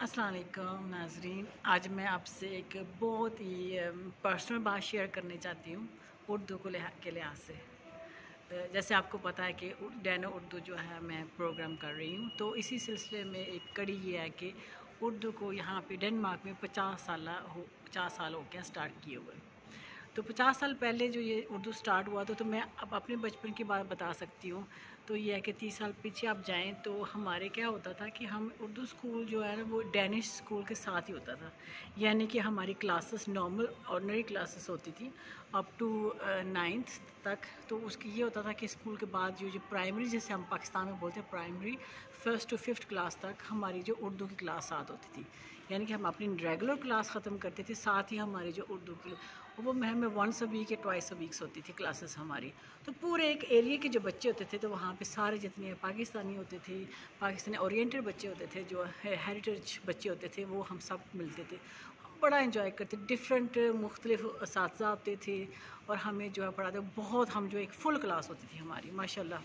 अस्सलाम वालेकुम नाज़रीन। आज मैं आपसे एक बहुत ही पर्सनल बात शेयर करना चाहती हूँ उर्दू के लिहाज से। जैसे आपको पता है कि डैनो उर्दू जो है मैं प्रोग्राम कर रही हूँ, तो इसी सिलसिले में एक कड़ी ये है कि उर्दू को यहाँ पे डेनमार्क में 50 साल हो गया स्टार्ट किए हुए। तो 50 साल पहले जो ये उर्दू स्टार्ट हुआ था, तो मैं अब अपने बचपन की बात बता सकती हूँ। तो ये है कि 30 साल पीछे आप जाएँ तो हमारे क्या होता था कि हम उर्दू स्कूल जो है ना वो डैनिश स्कूल के साथ ही होता था। यानी कि हमारी क्लासेस नॉर्मल ऑर्डिनरी क्लासेस होती थी अप टू 9th तक। तो उसकी ये होता था कि स्कूल के बाद जो प्राइमरी, जैसे हम पाकिस्तान में बोलते हैं primary, 1st to 5th class तक हमारी जो उर्दू की क्लास साथ होती थी। यानी कि हम अपनी रेगुलर क्लास ख़त्म करते थे, साथ ही हमारी जो उर्दू की वो हमें वंस अ वीक या ट्वाइस अ वीक्स होती थी क्लासेस हमारी। तो पूरे एक एरिया के जो बच्चे होते थे, तो वहाँ पे सारे जितने पाकिस्तानी होते थे, पाकिस्तानी ओरिएंटेड बच्चे होते थे, जो हेरिटेज बच्चे होते थे, वो हम सब मिलते थे। हम बड़ा इंजॉय करते, डिफरेंट मुख्तलिफ असातिज़ा आते थे और हमें जो है पढ़ाते। बहुत हम जो एक फुल क्लास होती थी हमारी माशाल्लाह।